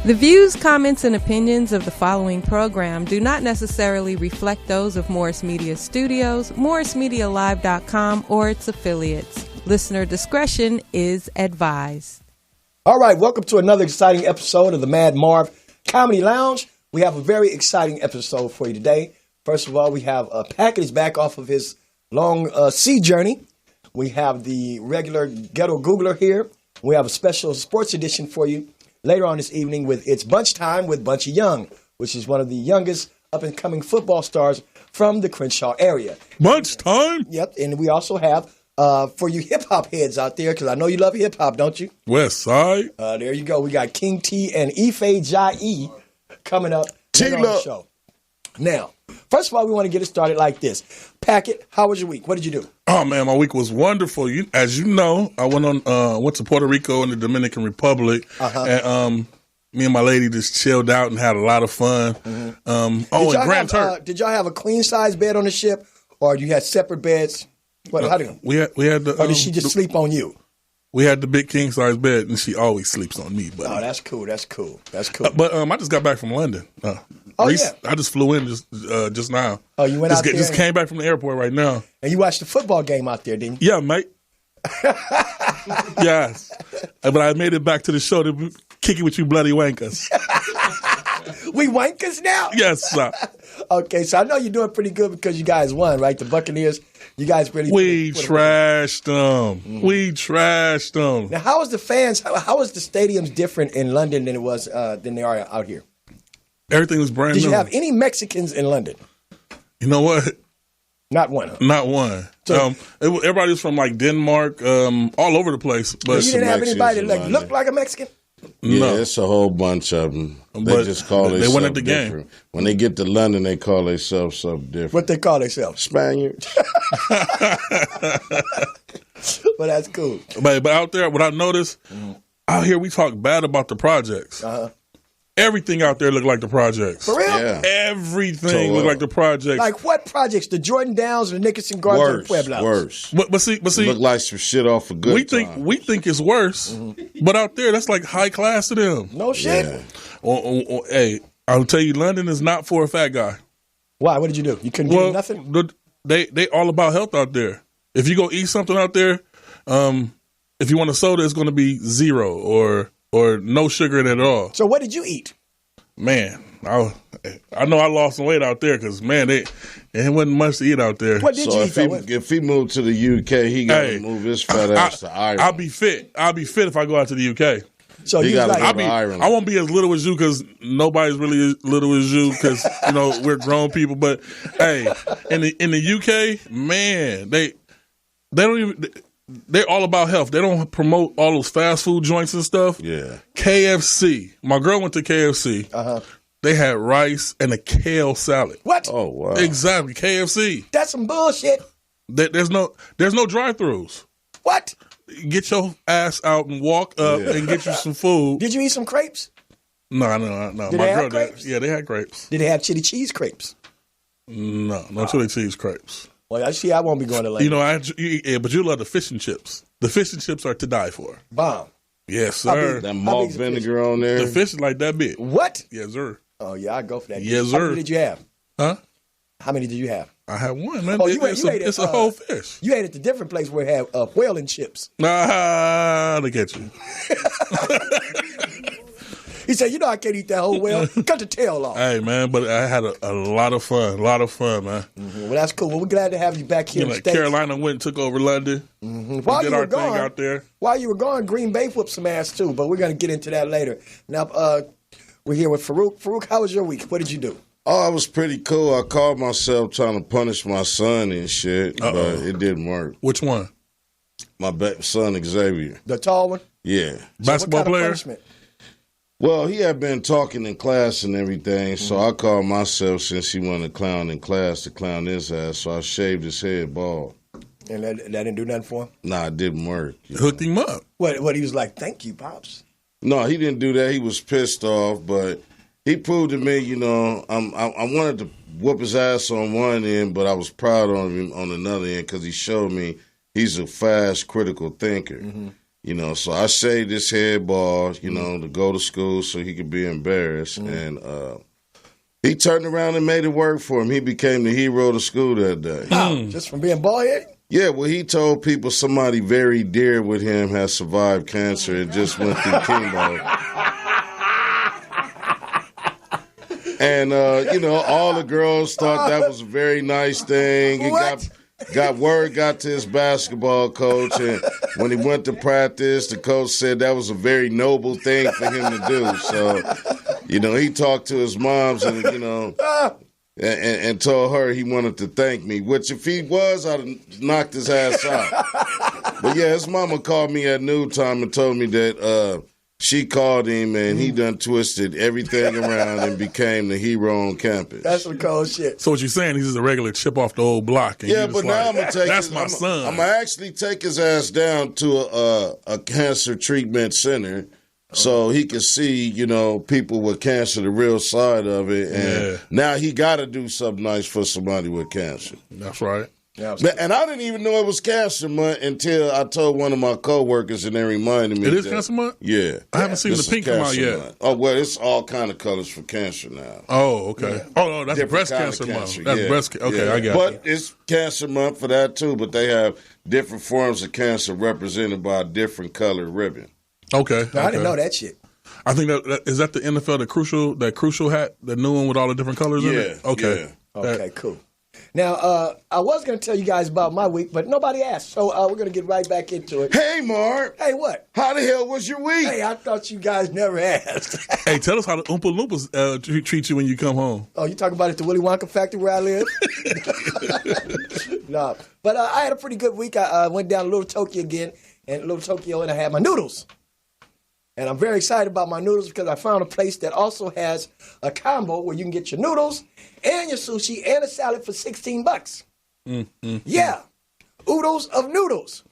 The views, comments, and opinions of the following program do not necessarily reflect those of Morris Media Studios, MorrisMediaLive.com, or its affiliates. Listener discretion is advised. All right, welcome to another exciting episode of the Mad Marv Comedy Lounge. We have a very exciting episode for you today. First of all, we have Package back off of his long sea journey. We have the regular Ghetto Googler here. We have a special sports edition for you later on this evening with It's BunchTime with Bunchie Young, which is one of the youngest up-and-coming football stars from the Crenshaw area. BunchTime? Yep, and we also have, for you hip-hop heads out there, because I know you love hip-hop, don't you? West Side. There you go. We got King T and Ife Jai coming up later on the show. Now, first of all, we want to get it started like this. Packet, how was your week? What did you do? Oh, man, my week was wonderful. As you know, I went to Puerto Rico and the Dominican Republic, and me and my lady just chilled out and had a lot of fun. And Grand Turk. Did y'all have a queen-size bed on the ship, or you had separate beds? How did we had the, or did she just sleep on you? We had the big king-size bed, and she always sleeps on me. But, oh, that's cool. That's cool. But I just got back from London. Yeah. I just flew in just now. Oh, you went out there? Just came back from the airport right now. And you watched the football game out there, didn't you? Yeah, mate. Yes. But I made it back to the show to kick it with you bloody wankers. We wankers now? Yes, sir. Okay, so I know you're doing pretty good because you guys won, right? The Buccaneers, you guys really... We trashed them. Mm-hmm. We trashed them. Now, how was the fans, how was the stadiums different in London than they are out here? Everything was brand new. Did you have any Mexicans in London? You know what? Not one. Huh? Not one. So, everybody was from like Denmark, all over the place. But you didn't have anybody that looked like a Mexican? Yeah, no. It's a whole bunch of them. They just call themselves they went at the different. game. When they get to London, they call themselves something different. What they call themselves? Spaniards. Well, that's cool. But out there, what I noticed, out here we talk bad about the projects. Everything out there looked like the projects. For real? Yeah. Everything looked like the projects. Like what projects? The Jordan Downs, the Nickerson Gardens, the Pueblos? Worse. But see, look like some shit off a good we think it's worse, but out there that's like high class to them. No shit. Yeah. Hey, I'll tell you, London is not for a fat guy. Why? What did you do? You couldn't get nothing? They all about health out there. If you go eat something out there, if you want a soda, it's going to be zero or no sugar in it at all. So what did you eat? Man, I know I lost some weight out there because, man, it wasn't much to eat out there. What did you eat? If he moved to the UK, he got to move his fat ass to Ireland. I'll be fit if I go out to the UK. So you got to go to Ireland. I won't be as little as you because nobody's really as little as you because, we're grown people. But, hey, in the UK, man, they don't even... They're all about health. They don't promote all those fast food joints and stuff. Yeah. KFC. My girl went to KFC. They had rice and a kale salad. What? Oh, wow. Exactly. KFC. That's some bullshit. There's no drive-thrus. What? Get your ass out and walk up and get you some food. Did you eat some crepes? No. Did they have crepes? Yeah, they had crepes. Did they have chili cheese crepes? No chili cheese crepes. Well, I won't be going to London. But you love the fish and chips. The fish and chips are to die for. Bomb. Yes, sir. That malt vinegar on there. The fish is like that big. What? Yes, sir. Oh, yeah, I'd go for that. Yes, sir. How many did you have? Huh? How many did you have? I had one, man. Oh, it's a whole fish. You ate at the different place where it had whale and chips. Look at you. He said, I can't eat that whole whale. Cut the tail off. Hey, man, but I had a lot of fun. A lot of fun, man. Mm-hmm. Well, that's cool. Well, we're glad to have you back here in the States. Carolina went and took over London. Mm-hmm. We did our thing out there. While you were gone, Green Bay whooped some ass, too. But we're going to get into that later. Now, we're here with Farouk. Farouk, how was your week? What did you do? Oh, it was pretty cool. I called myself trying to punish my son and shit, but it didn't work. Which one? My son, Xavier. The tall one? Yeah. Basketball player? Punishment? Well, he had been talking in class and everything, so I called myself, since he wanted to clown in class, to clown his ass, so I shaved his head bald. And that didn't do nothing for him? Nah, it didn't work. Hooked him up. What, he was like, thank you, Pops? No, he didn't do that. He was pissed off, but he proved to me, I wanted to whoop his ass on one end, but I was proud of him on another end because he showed me he's a fast, critical thinker. Mm-hmm. So I shaved his head bald, to go to school so he could be embarrassed. And he turned around and made it work for him. He became the hero of the school that day. Just from being bald-headed? Yeah, well, he told people somebody very dear with him has survived cancer and just went through chemo. And, all the girls thought that was a very nice thing. He got to his basketball coach, and when he went to practice, the coach said that was a very noble thing for him to do. So, he talked to his moms and, and told her he wanted to thank me, which if he was, I'd have knocked his ass out. But, yeah, his mama called me at noon time and told me that she called him, and he done twisted everything around and became the hero on campus. That's some cold shit. So what you're saying, he's just a regular chip off the old block. And but now I'm going to take that's my son. I'm going to actually take his ass down to a cancer treatment center so he can see, people with cancer, the real side of it. And now he got to do something nice for somebody with cancer. That's right. Yeah, and I didn't even know it was Cancer Month until I told one of my coworkers, and they reminded me. It is Cancer Month? Yeah. I haven't seen the pink come out yet. Month. Oh, well, it's all kind of colors for cancer now. Oh, okay. Yeah. Oh, no, that's different breast cancer month. That's breast cancer. Okay, I got it. But it's Cancer Month for that, too, but they have different forms of cancer represented by a different colored ribbon. Okay. No, I didn't know that shit. I think is that the NFL, that crucial hat, the new one with all the different colors in it? Okay. Yeah. Okay, cool. Now, I was going to tell you guys about my week, but nobody asked, so we're going to get right back into it. Hey, Marv. Hey, what? How the hell was your week? Hey, I thought you guys never asked. Hey, tell us how the Oompa Loompas treat you when you come home. Oh, you talking about at the Willy Wonka factory where I live? No, but I had a pretty good week. I went down to Little Tokyo again, and I had my noodles. And I'm very excited about my noodles because I found a place that also has a combo where you can get your noodles and your sushi and a salad for $16. Yeah, oodles of noodles.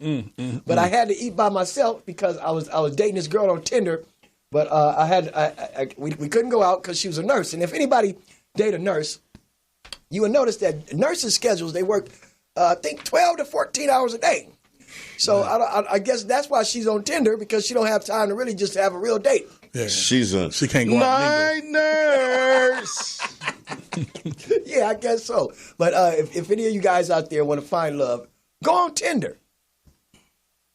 But I had to eat by myself because I was dating this girl on Tinder. But we couldn't go out because she was a nurse. And if anybody date a nurse, you will notice that nurses' schedules, they work, I think, 12 to 14 hours a day. So I guess that's why she's on Tinder, because she don't have time to really just have a real date. Yeah. She can't go out night nurse. Yeah, I guess so. But if any of you guys out there want to find love, go on Tinder.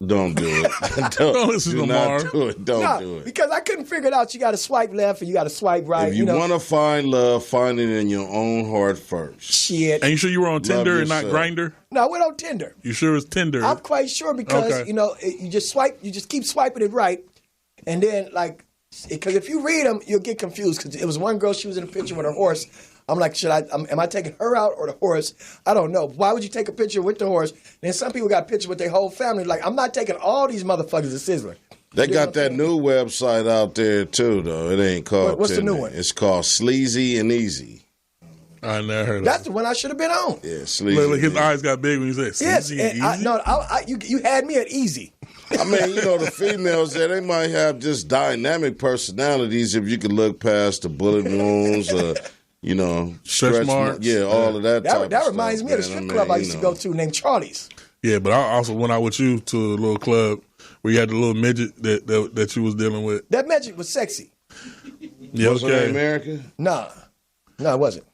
Don't do it. Don't listen to Marv. Do it. Don't do it. Because I couldn't figure it out. You got to swipe left and you got to swipe right. If you want to find love, find it in your own heart first. Shit. And you sure you were on Tinder and not Grindr? No, I went on Tinder. You sure it's Tinder? I'm quite sure because, you just keep swiping it right. And then, because if you read them, you'll get confused. Because it was one girl, she was in a picture with her horse. I'm like, am I taking her out or the horse? I don't know. Why would you take a picture with the horse? Then some people got pictures with their whole family. Like, I'm not taking all these motherfuckers as Sizzler. They got that new website out there, too, though. It ain't called What's Tinder. the new one? It's called Sleazy and Easy. I never heard of it. That's the one I should have been on. Yeah, Sleazy. Look, his eyes got big when you said Sleazy and Easy. You had me at Easy. I mean, the females there, they might have just dynamic personalities if you could look past the bullet wounds or... stretch marks. Yeah, all of that type That of reminds stuff, me of the strip club I used to go to named Charlie's. Yeah, but I also went out with you to a little club where you had the little midget that you was dealing with. That midget was sexy. Yeah, was her America? No, it wasn't.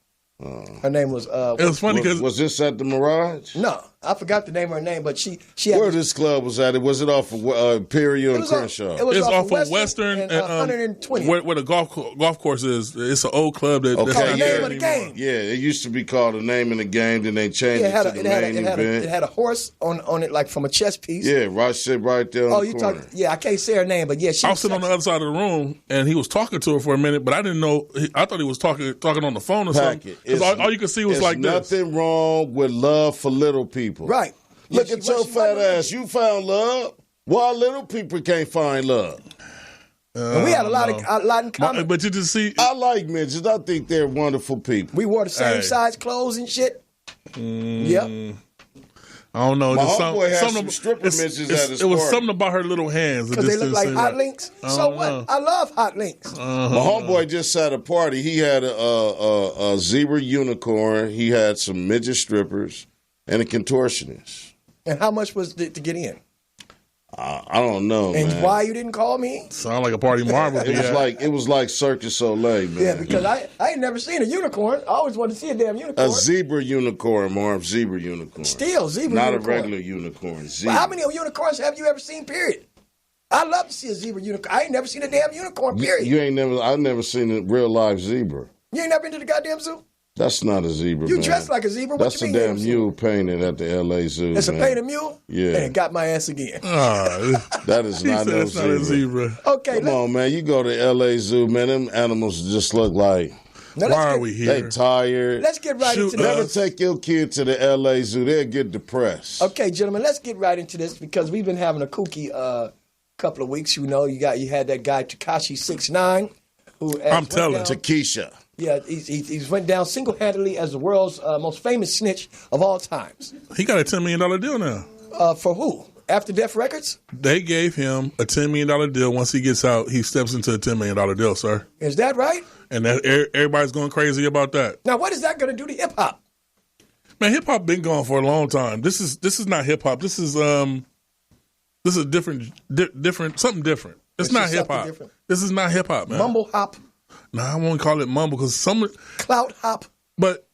Her name was... it was funny because... Was this at the Mirage? No, I forgot the name of her name, but she had... Where this club was at? Was it off of Imperial and Crenshaw? It was off of Western and 120. Where the golf course is. It's an old club that's not the name there of the game. Yeah, it used to be called The Name of the Game, then they changed it to the main event. It had a horse on it, like from a chess piece. Yeah, sit right there on the corner. I can't say her name, but yeah, I was sitting on the other side of the room, and he was talking to her for a minute, but I didn't know. I thought he was talking on the phone or something. Because all you could see was like this. Nothing wrong with love for little people. Right. Look at your fat ass. You found love. Why little people can't find love? And we had a lot in common. But you just see, I like midgets. I think they're wonderful people. We wore the same size clothes and shit. Yep. I don't know. My homeboy had some stripper midgets at his party. It was something about her little hands. Because they look like hot links. So what? I love hot links. My homeboy just had a party. He had a zebra unicorn. He had some midget strippers and a contortionist. And how much was it to get in? I don't know, And man. why you didn't call me? Sound like a party Marv would be at. It was like Cirque du Soleil, man. Yeah, because I ain't never seen a unicorn. I always wanted to see a damn unicorn. A zebra unicorn, Marv. Zebra unicorn. Still, zebra Not unicorn. a regular unicorn. Zebra. Well, how many unicorns have you ever seen, period? I love to see a zebra unicorn. I ain't never seen a damn unicorn, period. I've never seen a real live zebra. You ain't never been to the goddamn zoo? That's not a zebra, You man. dressed like a zebra. That's What you a mean damn mule painted at the L.A. Zoo. It's man. a painted mule? Yeah. And it got my ass again. That is not no That's not a zebra. zebra. Okay, Come on, man. You go to L.A. Zoo, man. Them animals just look like Why are we they here? tired. Let's get right into Never this. take your kid to the L.A. Zoo. They'll get depressed. Okay, gentlemen, let's get right into this because we've been having a kooky couple of weeks. You know, you had that guy Tekashi 6ix9ine, who I'm telling down, Takesha. Yeah, he's went down single-handedly as the world's most famous snitch of all times. He got a $10 million deal now. For who? After Death Records? They gave him a $10 million deal. Once he gets out, he steps into a $10 million deal, sir. Is that right? And everybody's going crazy about that. Now, what is that going to do to hip-hop? Man, hip hop been gone for a long time. This is not hip hop. This is different, something different. It's not just hip something hop. different. This is not hip hop, man. Mumble hop? Nah, I won't call it mumble because Clout hop? But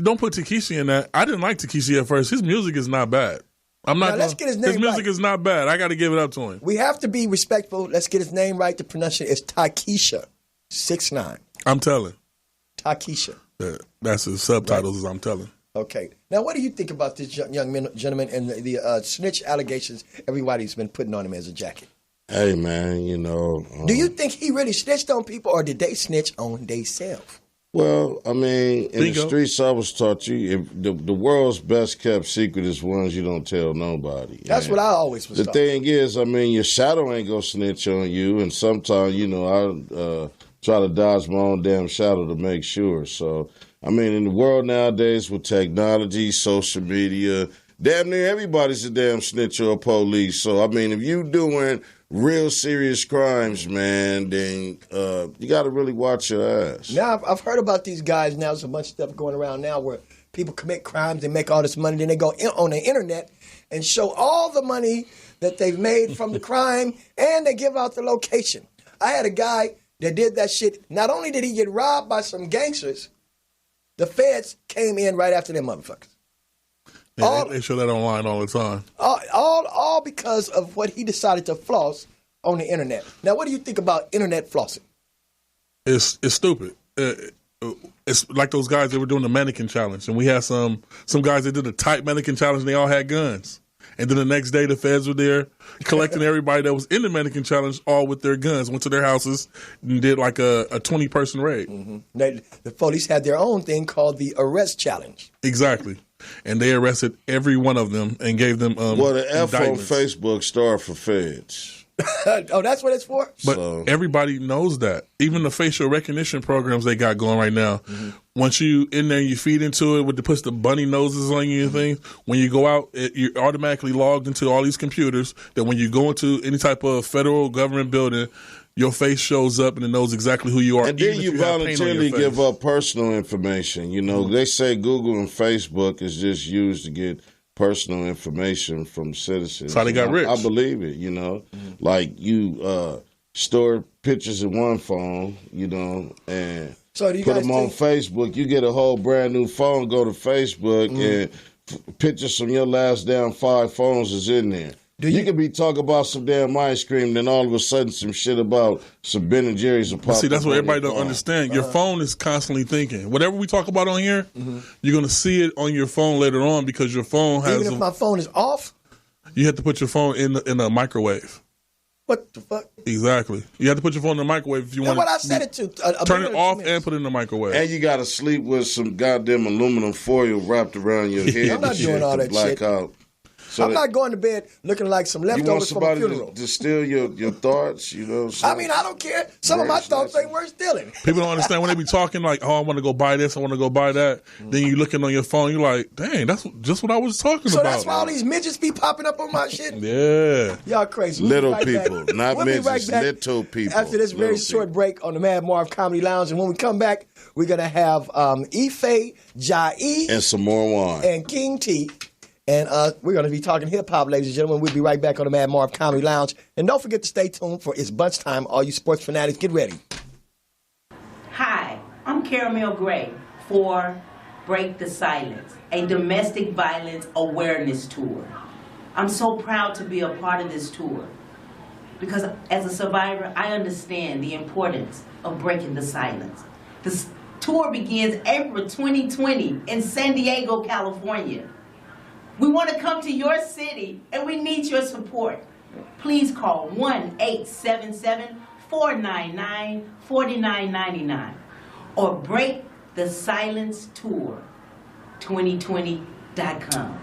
don't put Tekashi in that. I didn't like Tekashi at first. His music is not bad. Let's get his name music right. is not bad. I got to give it up to him. We have to be respectful. Let's get his name right. The pronunciation is Tekashi 6ix9ine. I'm telling. Tekashi. That's his subtitles. Right. I'm telling. Okay. Now, what do you think about this young gentleman and the snitch allegations everybody's been putting on him as a jacket? Hey, man, you know. Do you think he really snitched on people, or did they snitch on themselves? Well, I mean, in the streets, I was taught if the world's best kept secret is ones you don't tell nobody. That's what I always was taught. The thing is, I mean, your shadow ain't gonna snitch on you, and sometimes, you know, I try to dodge my own damn shadow to make sure. So, I mean, in the world nowadays with technology, social media, damn near everybody's a damn snitch or a police. So, I mean, if you doing real serious crimes, man, then you got to really watch your ass. Now, I've heard about these guys now. There's a bunch of stuff going around now where people commit crimes, they make all this money, then they go on the internet and show all the money that they've made from the crime, and they give out the location. I had a guy that did that shit. Not only did he get robbed by some gangsters, the feds came in right after them motherfuckers. Yeah, they show that online all the time. All because of what he decided to floss on the internet. Now, what do you think about internet flossing? It's stupid. It's like those guys that were doing the mannequin challenge, and we had some guys that did a tight mannequin challenge, and they all had guns. And then the next day, the feds were there collecting everybody that was in the mannequin challenge, all with their guns. Went to their houses and did like a 20-person raid. Mm-hmm. The police had their own thing called the arrest challenge. Exactly. And they arrested every one of them and gave them well, the F on Facebook started for feds. Oh, that's what it's for? But everybody knows that. Even the facial recognition programs they got going right now, once you in there, you feed into it with the puts the bunny noses on you and things. When you go out, you're automatically logged into all these computers that when you go into any type of federal government building, your face shows up and it knows exactly who you are. And then you voluntarily give up personal information. You know, they say Google and Facebook is just used to get personal information from citizens. That's how they got rich. I believe it, you know. Like you store pictures in one phone, you know, and put them on Facebook. You get a whole brand new phone, go to Facebook, and pictures from your last damn 5 phones is in there. You could be talking about some damn ice cream, then all of a sudden some shit about some Ben and Jerry's will pop up. See, that's what everybody don't understand. Your phone is constantly thinking. Whatever we talk about on here, you're going to see it on your phone later on because your phone has... Even if my phone is off? You have to put your phone in a microwave. What the fuck? Exactly. You have to put your phone in the microwave if you want to... What I said it to. Turn it off and put it in the microwave. And you got to sleep with some goddamn aluminum foil wrapped around your head. I'm not doing all that shit. Out. So I'm not going to bed looking like some leftovers from a funeral. You want somebody to steal your thoughts, you know? I mean, I don't care. Some of my thoughts ain't worth stealing. People don't understand when they be talking like, oh, I want to go buy this, I want to go buy that. Then you looking on your phone, you're like, dang, that's just what I was talking about. So that's why all these midgets be popping up on my shit? Yeah. Y'all crazy. Little people, not midgets, little people. After this very short break on the Mad Marv Comedy Lounge. And when we come back, we're going to have Ife, Jai, and some more wine. And King T. And we're going to be talking hip-hop, ladies and gentlemen. We'll be right back on the Mad Marv Comedy Lounge. And don't forget to stay tuned for It's Bunch Time. All you sports fanatics, get ready. Hi, I'm Caramel Gray for Break the Silence, a domestic violence awareness tour. I'm so proud to be a part of this tour because as a survivor, I understand the importance of breaking the silence. This tour begins April 2020 in San Diego, California. We want to come to your city and we need your support. Please call 1-877-499-4999 or breakthesilencetour2020.com.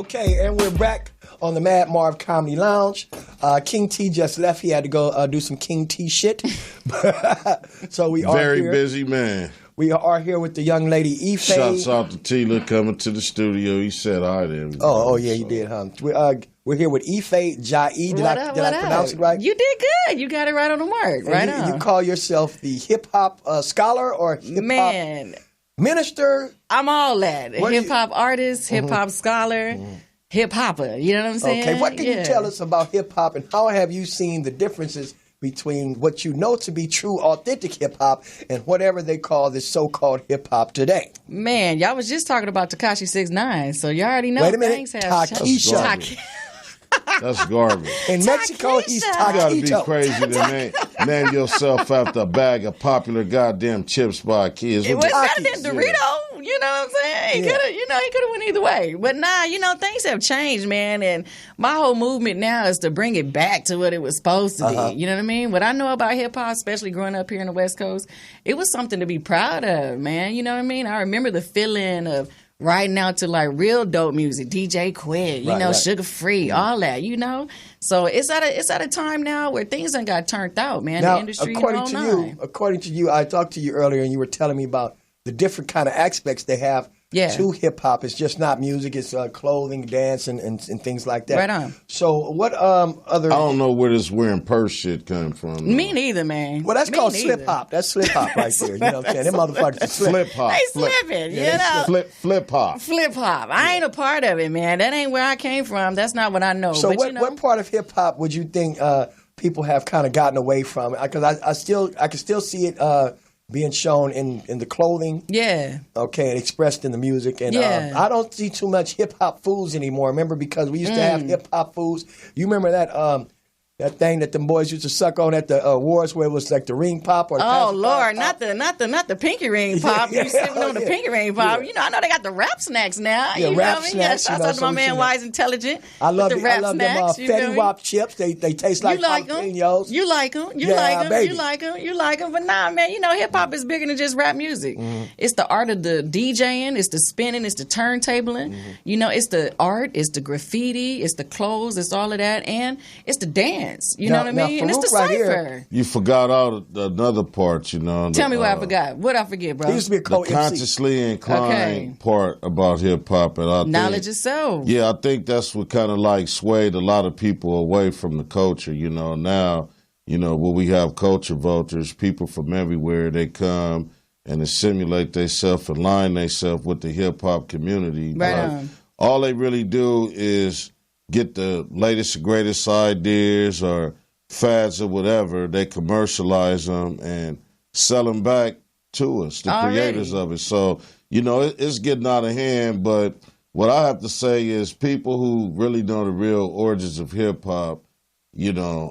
Okay, and we're back on the Mad Marv Comedy Lounge. King T just left. He had to go do some King T shit. So we are Very here. busy man. We are here with the young lady Ife. Shouts out to Tila coming to the studio. He said hi to him. Oh yeah, you did, huh? We're here with Ife Jai. Did I pronounce it right? You did good. You got it right on the mark. Right on. You call yourself the hip hop scholar or hip hop minister? I'm all that. Hip hop artist, hip hop scholar, hip hopper. You know what I'm saying? Okay, what can you tell us about hip hop, and how have you seen the differences between what you know to be true, authentic hip hop and whatever they call this so-called hip hop today? Man, y'all was just talking about Tekashi 6ix9ine, so you already know. Wait a minute, things have Takisha. That's garbage. In Mexico, he's Taquito. You gotta be crazy to name yourself after a bag of popular goddamn chips by kids. It was better than Dorito. You know what I'm saying? He could have went either way. But nah, things have changed, man. And my whole movement now is to bring it back to what it was supposed to be. You know what I mean? What I know about hip hop, especially growing up here in the West Coast, it was something to be proud of, man. You know what I mean? I remember the feeling of riding out to like real dope music, DJ Quick, Sugar Free, all that, So it's at a time now where things done got turned out, man. Now, the industry, according to you, I talked to you earlier and you were telling me about the different kind of aspects they have to hip hop. It's just not music; it's clothing, dance, and things like that. Right on. So, what other? I don't know where this wearing purse shit came from. Me neither, man. Well, that's called slip hop. That's slip hop right there. You know what I'm saying? Them motherfuckers flip hop. They slipping, Flip hop. Flip hop. I ain't a part of it, man. That ain't where I came from. That's not what I know. So, but, what part of hip hop would you think people have kind of gotten away from? Because I can still see it. Being shown in the clothing, okay, and expressed in the music, and I don't see too much hip hop foods anymore. Remember, because we used to have hip hop foods. You remember that thing that them boys used to suck on at the awards, where it was like the ring pop or Lord, not the pinky ring pop. You sipping on the pinky ring pop. I know they got the rap snacks now. Yeah, you rap know what I mean? snacks. Shout out to my man Wise Intelligent. I love the rap them snacks. Fetty Wap chips. They taste like jalapenos. You like them. You like them. But nah, man, hip hop is bigger than just rap music. It's the art of the DJing. It's the spinning. It's the turntabling. It's the art. It's the graffiti. It's the clothes. It's all of that, and it's the dance. You know what I mean? And it's the cipher. You forgot out another part, Tell me what I forgot. What I forget, bro? He used to be a the consciously inclined part about hip hop, and knowledge itself. Yeah, I think that's what kind of like swayed a lot of people away from the culture. Now, when we have culture vultures, people from everywhere, they come and assimilate themselves and line themselves with the hip hop community. Right on. All they really do is get the latest and greatest ideas or fads or whatever. They commercialize them and sell them back to us, the creators of it. So, it's getting out of hand. But what I have to say is people who really know the real origins of hip-hop,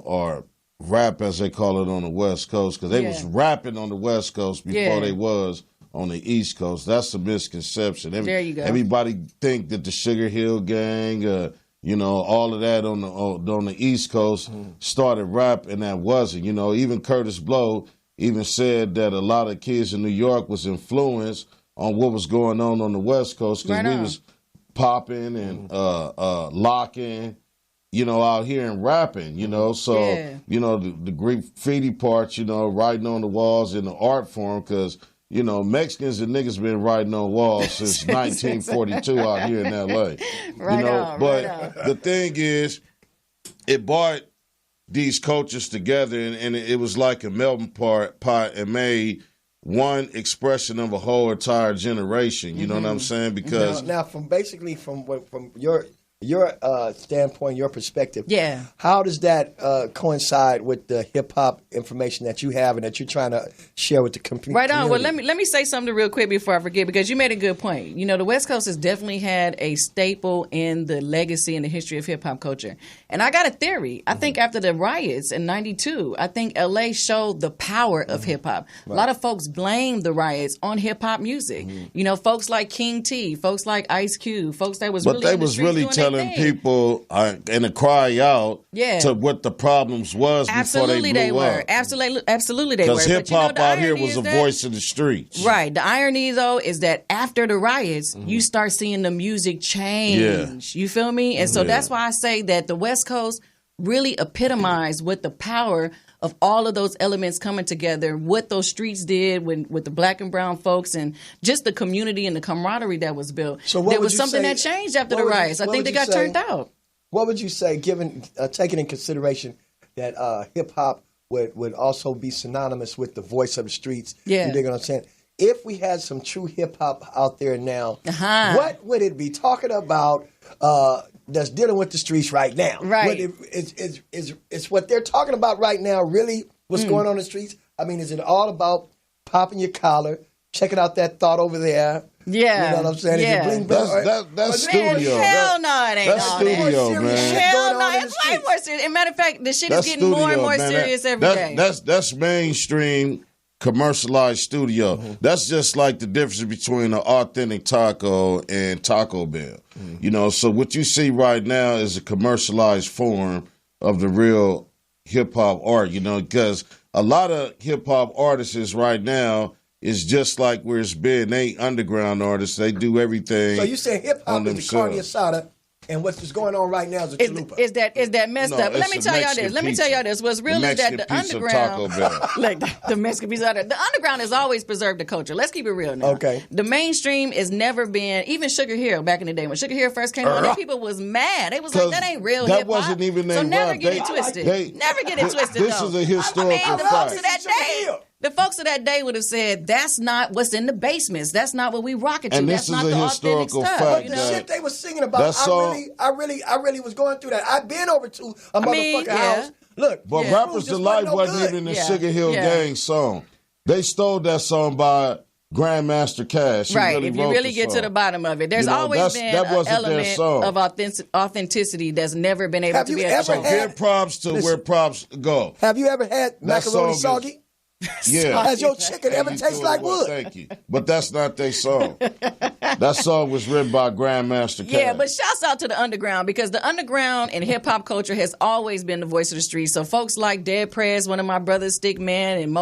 are rap, as they call it on the West Coast, because they was rapping on the West Coast before they was on the East Coast. That's a misconception. There you go. Everybody think that the Sugar Hill Gang, all of that on the East Coast started rap, and that wasn't. Even Curtis Blow even said that a lot of kids in New York was influenced on what was going on the West Coast, because we was popping and locking, out here and rapping, So, the graffiti parts, writing on the walls in the art form, because Mexicans and niggas been writing on walls since 1942 out here in L.A. The thing is, it brought these cultures together, and it was like a melting pot and made one expression of a whole entire generation. You know what I'm saying? Because now from your standpoint, your perspective, how does that coincide with the hip hop information that you have and that you're trying to share with the community? Right on. Well, let me say something real quick before I forget, because you made a good point. The West Coast has definitely had a staple in the legacy and the history of hip hop culture. And I got a theory. I think after the riots in '92, I think LA showed the power of hip hop. A lot of folks blamed the riots on hip hop music. Folks like King T, folks like Ice Cube, folks that was really telling telling people and to cry out to what the problems was before they blew up. Absolutely they were. Because hip-hop out here was a voice of the streets. Right. The irony, though, is that after the riots, you start seeing the music change. You feel me? And so that's why I say that the West Coast really epitomized what the power of all of those elements coming together, what those streets did with the black and brown folks, and just the community and the camaraderie that was built. So there was something that changed after the riots. I think they got turned out. What would you say, given taking in consideration that hip hop would also be synonymous with the voice of the streets? Yeah. You dig what I'm saying? If we had some true hip hop out there now, what would it be talking about? That's dealing with the streets right now. Right. Is what they're talking about right now really what's going on in the streets? I mean, is it all about popping your collar, checking out that thought over there? Yeah. You know what I'm saying? Yeah. That's studio. Hell no, it ain't that's all studio, that. man. Hell no, it's way more serious. As a matter of fact, the shit is getting more and more serious every day. That's mainstream commercialized studio. That's just like the difference between an authentic taco and Taco Bell. You know, so what you see right now is a commercialized form of the real hip hop art, you know, because a lot of hip hop artists right now is just like where it's been. They ain't underground artists. They do everything. So you say hip hop is the carne asada, and what's going on right now is a chalupa. Is that messed up? But let me tell y'all this. What's real is that the underground, like the Mexican pizza, the underground has always preserved the culture. Let's keep it real now. Okay. The mainstream has never been, even Sugar Hill back in the day, when Sugar Hill first came on, people was mad. They was like, that ain't real hip hop. That wasn't even their So never rap. get it twisted. Never get it twisted, This is a historical fact. The folks of that day would have said, that's not what's in the basements. That's not what we rock it to. And that's this not is a the historical authentic fact. stuff. But the shit they were singing about, I really was going through that. I've been over to a motherfucking house. Look, but Rappers Delight wasn't even a Sugar Hill Gang song. They stole that song by Grandmaster Cash. Right, if you really get to the bottom of it. There's always been an element of authenticity that's never been able to be at the give props to where props go. Have you ever had macaroni soggy? Yeah. Has your chicken ever taste like wood? Thank you. But that's not their song. That song was written by Grandmaster Cash. Yeah, but shouts out to the underground, because the underground in hip hop culture has always been the voice of the street. So folks like Dead Prez, one of my brothers, Stickman, and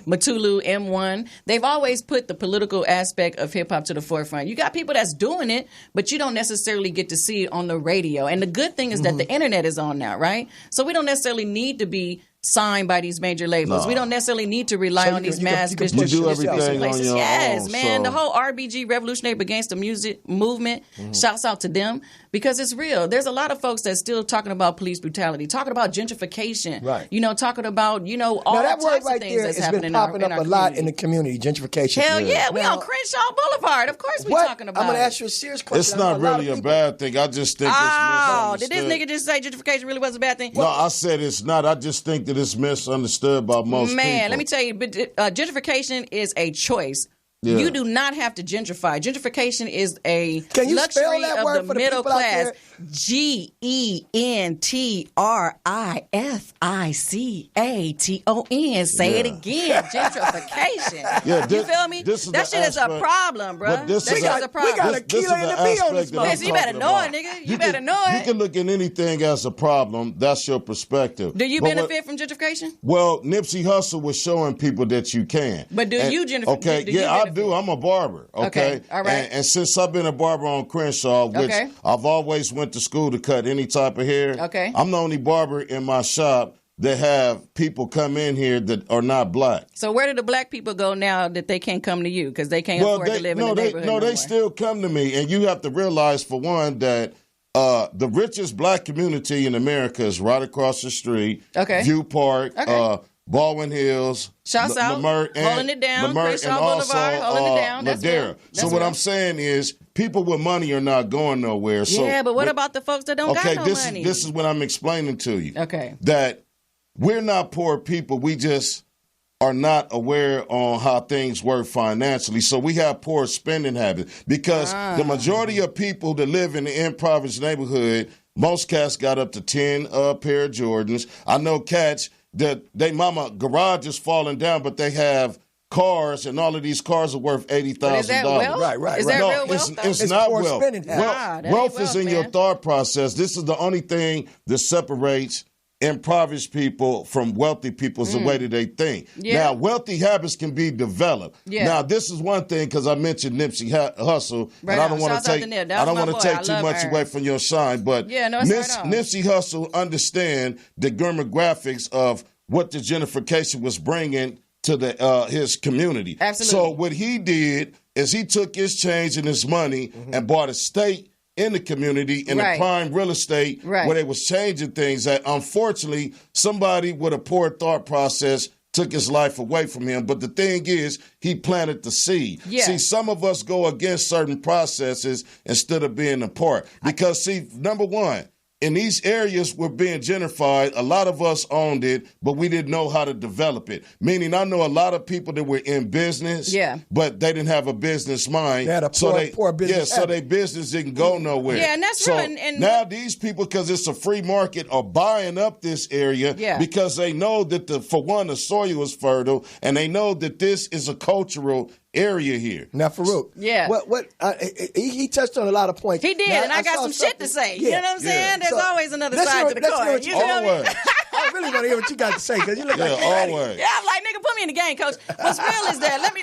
Matulu, M1, they've always put the political aspect of hip hop to the forefront. You got people that's doing it, but you don't necessarily get to see it on the radio. And the good thing is that the internet is on now, right? So we don't necessarily need to be signed by these major labels. We don't necessarily need to rely on these mass distribution places. Yes, man. The whole RBG, Revolutionary Against the Music movement, shouts out to them, because it's real. There's a lot of folks that's still talking about police brutality, talking about gentrification, right? You know, talking about, you know, all that types word right of things there that's has happening been popping in up our a lot community. in the community, gentrification. Hell yeah, we on Crenshaw Boulevard. Of course we talking about I'm going to ask you a serious question. It's not really a bad thing. I just think it's misunderstood. Did this nigga just say gentrification really was a bad thing? No, I said it's not. I just think that it's misunderstood by most people. Man, let me tell you, gentrification is a choice. Yeah. You do not have to gentrify. Gentrification is a luxury of the middle class. GENTRIFICATON. Say it again. Gentrification. You feel me? That shit is a problem, bro. That shit is a problem. We got a kilo in the B on this motherfucker. You better know it, nigga. You better know it. You can look at anything as a problem. That's your perspective. Do you benefit from gentrification? Well, Nipsey Hussle was showing people that you can. But do you gentrify? Okay, I do. I'm a barber. Okay, all right. And since I've been a barber on Crenshaw, which I've always went to school to cut any type of hair. Okay. I'm the only barber in my shop that have people come in here that are not black. So where do the black people go now that they can't come to you because they can't afford to live in the neighborhood? They still come to me, and you have to realize, for one, that the richest black community in America is right across the street. Okay. View Park. Baldwin Hills, Shouts out, holding it down, Crenshaw Boulevard, holding it down. That's Ladera. So what I'm saying is, people with money are not going nowhere. Yeah, but what about the folks that don't got no money? This is what I'm explaining to you. Okay. That we're not poor people. We just are not aware on how things work financially. So we have poor spending habits because the majority of people that live in the impoverished neighborhood, most cats got up to 10 pair of Jordans. I know cats that they mama garage is falling down, but they have cars, and all of these cars are worth $80,000. Is that wealth? Right. Is that No, real wealth? it's not poor wealth. spending habits. That ain't Wealth is wealth, in your man. thought process. This is the only thing that separates impoverished people from wealthy people is the way that they think. Yeah. Now, wealthy habits can be developed. Yeah. Now, this is one thing because I mentioned Nipsey Hussle, Right and I on. don't want Shouts to out take to Nip. That was my boy. I too love much her. away from your shine, but Yeah, no, it's right on. Nipsey Hussle understand the demographics of what the gentrification was bringing to the his community. Absolutely. So what he did is he took his change and his money and bought a stake in the community in Right. the prime real estate where they was changing things that unfortunately somebody with a poor thought process took his life away from him. But the thing is, he planted the seed. Yeah. See, some of us go against certain processes instead of being a part. Because, see, number one, in these areas we're being gentrified, a lot of us owned it, but we didn't know how to develop it. Meaning I know a lot of people that were in business, but they didn't have a business mind. They had a poor business so their business didn't go nowhere. Yeah, and that's so real. And now these people, because it's a free market, are buying up this area because they know that, for one, the soil is fertile, and they know that this is a cultural area here. Now, Farouk. Yeah. He touched on a lot of points. He did, now, and I got some shit to say. You know what I'm saying? There's So, always another let's side hear- to the let's hear coin. what You you- feel me? Always. I really want to hear what you got to say because you look like Yeah, you're ready. always. Yeah, I'm like, nigga, put me in the game, coach. What's real is that, let me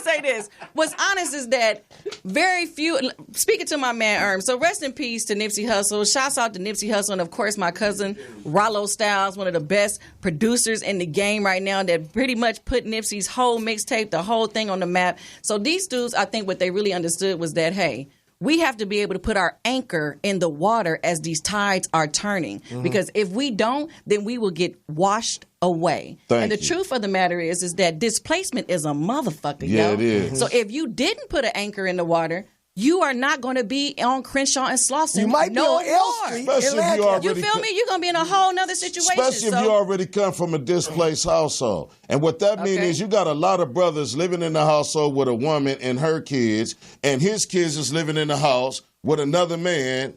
say this. What's honest is that very few, speaking to my man Erm, so rest in peace to Nipsey Hussle. Shouts out to Nipsey Hussle and, of course, my cousin Rollo Styles, one of the best producers in the game right now that pretty much put Nipsey's whole mixtape, the whole thing on the map. So these dudes, I think what they really understood was that, hey, we have to be able to put our anchor in the water as these tides are turning. Because if we don't, then we will get washed away. And the truth of the matter is that displacement is a motherfucker, yo. It is. So if you didn't put an anchor in the water, you are not going to be on Crenshaw and Slauson. You might be on L more. Street. Especially if you already You feel me? You're going to be in a whole nother situation. Especially if you already come from a displaced household. And what that means is you got a lot of brothers living in the household with a woman and her kids, and his kids is living in the house with another man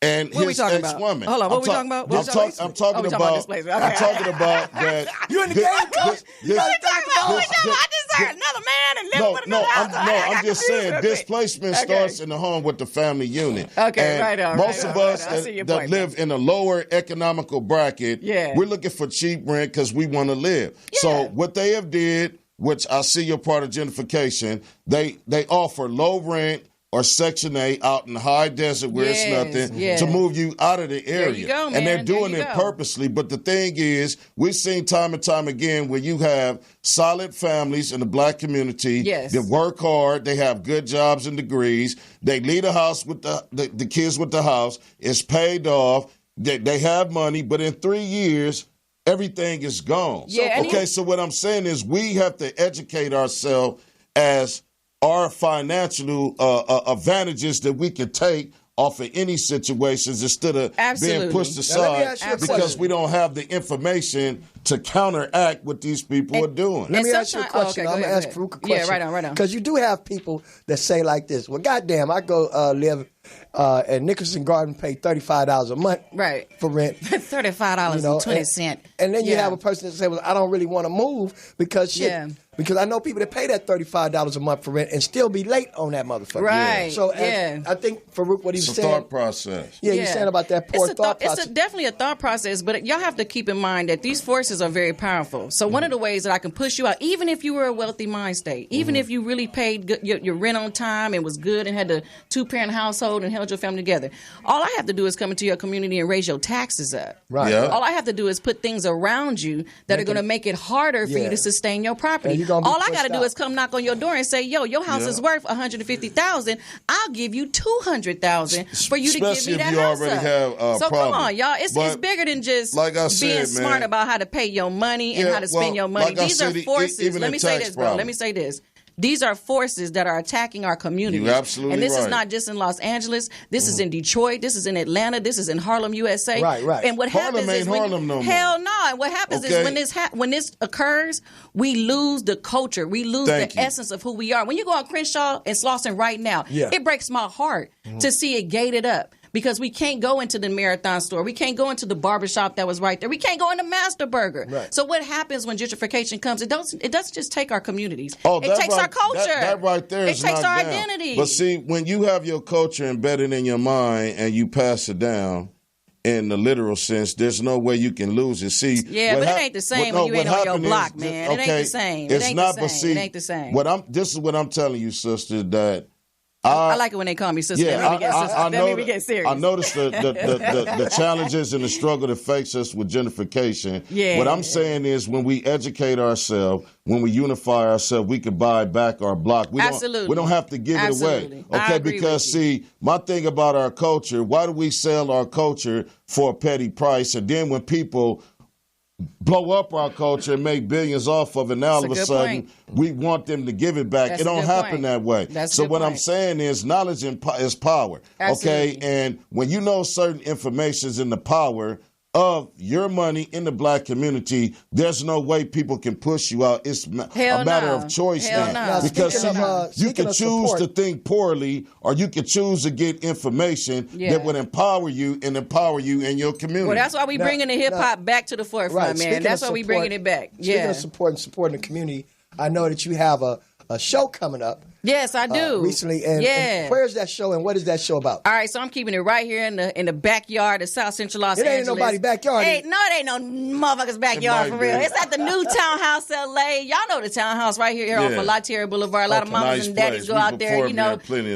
and What we his talking ex-woman. about? Hold on, what we talking about? I'm talking about that. You in the game, coach? You got to talk about I just heard another man and living with another house. I'm just saying displacement starts in the home with the family unit. Okay, and right on. Most of us I see your that point, live in a lower economical bracket, Yeah. we're looking for cheap rent because we want to live. Yeah. So what they have did, which I see you're part of gentrification, they offer low rent or Section 8 out in the high desert where it's nothing to move you out of the area. There you go, man. And they're doing There you it go. purposely. But the thing is, we've seen time and time again where you have solid families in the black community that work hard, they have good jobs and degrees, they leave the house with the kids with the house, it's paid off, they have money, but in 3 years, everything is gone. So what I'm saying is we have to educate ourselves as our financial advantages that we can take off of any situations instead of being pushed aside because we don't have the information to counteract what these people are doing. Let me ask you a question. I'm going to ask Farouk a question. Yeah, right on. Because you do have people that say like this, well, goddamn, I go live at Nicholson Garden, pay $35 a month for rent. $35.20. And then you have a person that say, well, I don't really want to move because because I know people that pay that $35 a month for rent and still be late on that motherfucker. Right. So I think Farouk, what he was It's a saying. thought process. Yeah, he's saying about that poor thought process. It's definitely a thought process, but y'all have to keep in mind that these forces are very powerful. So one of the ways that I can push you out, even if you were a wealthy mind state, even if you really paid your rent on time and was good and had a 2-parent household and held your family together, all I have to do is come into your community and raise your taxes up. Right. Yeah. All I have to do is put things around you that are going to make it harder for you to sustain your property. All I got to do is come knock on your door and say, yo, your house is worth $150,000. I'll give you $200,000 for you to give me that house already up. have So come on, y'all. It's bigger than just being smart about how to pay your money and how to spend your money. These are forces. Let me say this, bro. Let me say this. These are forces that are attacking our community. You're absolutely And this right. is not just in Los Angeles. This is in Detroit. This is in Atlanta. This is in Harlem, USA. Right. And what Harlem happens ain't is Harlem no more. hell no. And what happens is when this occurs, we lose the culture. We lose the essence of who we are. When you go on Crenshaw and Slauson right now, it breaks my heart to see it gated up. because we can't go into the Marathon store. We can't go into the barbershop that was right there. We can't go into Master Burger. Right. So what happens when gentrification comes? It doesn't just take our communities. Oh, it takes our culture. That right there it is takes our knocked down. identity. But see, when you have your culture embedded in your mind and you pass it down in the literal sense, there's no way you can lose it. See, yeah, but it ain't the same when you ain't on your block, man. It ain't the same. It ain't the same. But see, it ain't the same. This is what I'm telling you, sister, that I like it when they call me sister. Yeah, that made me get serious. I noticed the challenges and the struggle that fakes us with gentrification. Yeah. What I'm saying is when we educate ourselves, when we unify ourselves, we can buy back our block. We don't have to give it away. Okay, because see, my thing about our culture, why do we sell our culture for a petty price? And then when people blow up our culture and make billions off of it, and all of a sudden we want them to give it back. It don't happen that way. So what I'm saying is knowledge is power. Absolutely. Okay, and when you know certain information is in the power of your money in the black community, there's no way people can push you out. It's a matter of choice now. Because you can choose to think poorly, or you can choose to get information that would empower you and in your community. Well, that's why we bringing the hip hop back to the forefront, man. That's why we bringing it back. Speaking of supporting the community, I know that you have a show coming up. Yes, I do. Recently, and where's that show and what is that show about? All right, so I'm keeping it right here in the backyard of South Central Los Angeles. It ain't nobody's backyard. It ain't no motherfucker's backyard for real. It's at the new Townhouse LA. Y'all know the Townhouse right here off of La Tierra Boulevard. A lot of mamas and daddies go out there,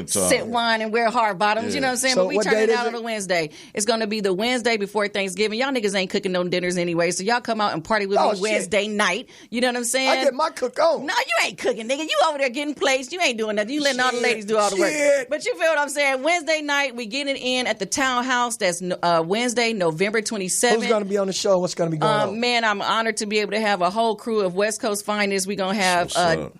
sip wine and wear hard bottoms. You know what I'm saying? So but we turn it out on a Wednesday. It's going to be the Wednesday before Thanksgiving. Y'all niggas ain't cooking no dinners anyway, so y'all come out and party with me Wednesday night. You know what I'm saying? I get my cook on. No, you ain't cooking, nigga. You over there getting plates. You ain't doing nothing. You letting all the ladies do all the work. But you feel what I'm saying? Wednesday night, we getting in at the Townhouse. That's Wednesday, November 27th. Who's going to be on the show? What's going to be going on? Man, I'm honored to be able to have a whole crew of West Coast finest. We're going to have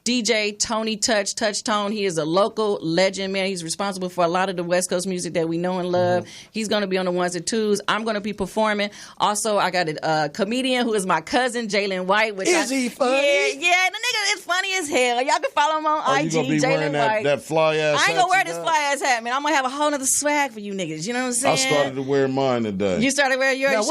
DJ Tony Touch Tone. He is a local legend, man. He's responsible for a lot of the West Coast music that we know and love. He's going to be on the ones and twos. I'm going to be performing. Also, I got a comedian who is my cousin, Jalen White. Is he funny? Yeah, the nigga is funny as hell. Y'all can follow him on IG, you gonna be Jalen White. That fly ass I ain't gonna wear this fly ass hat, man. I'm gonna have a whole nother swag for you niggas. You know what I'm saying? I started to wear mine today. You started wearing yours. Now,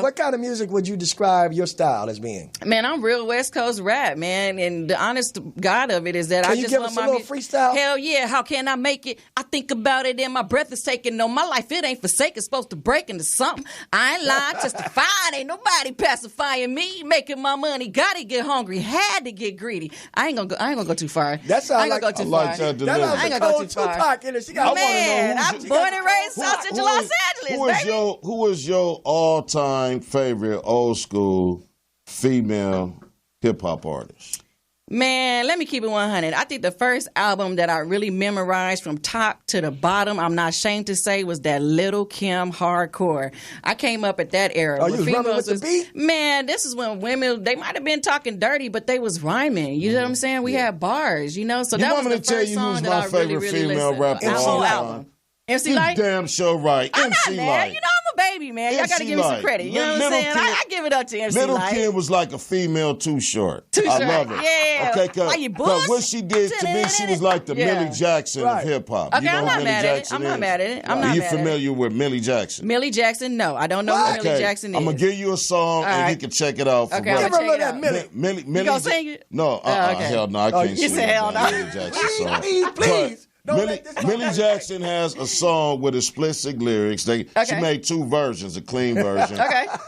what kind of music would you describe your style as being? Man, I'm real West Coast rap, man. And the honest God of it is that I just want my little freestyle? Hell yeah. How can I make it? I think about it and my breath is taken. No, my life, it ain't forsaken. It's supposed to break into something. I ain't lying, testifying. Ain't nobody pacifying me. Making my money. Gotta get hungry. Had to get greedy. I ain't gonna go too far. That sounds like go too far. I ain't gonna go too far. Man, I'm born and raised South Central Los Angeles, Who is your all-time favorite old school female hip-hop artist? Man, let me keep it 100. I think the first album that I really memorized from top to the bottom, I'm not ashamed to say, was that Little Kim Hardcore. I came up at that era. Oh, you was running with the beat? Man, this is when women, they might have been talking dirty, but they was rhyming. You know what I'm saying? We had bars, you know? So that was the first song that I really, really listened to. MC Light. MC Light? You damn sure right. I'm MC not, Light. You know, I'm a baby, man. Y'all got to give me some credit. You know what I'm saying? I give it up to MC Little Light. Kim was like a female Too Short. I love it. Yeah. Okay, because what she did to me, she was like the Millie Jackson of hip-hop. Okay, I'm not mad at it. I'm not mad at it. Are you familiar with Millie Jackson? Millie Jackson? No, I don't know who Millie Jackson is. I'm going to give you a song and you can check it out. Okay, I'm going to check it out. Millie, you going to sing it? No, hell no, I can't sing it. You said hell no. Millie Jackson song. Please. Millie Jackson has a song with explicit lyrics. She made two versions, a clean version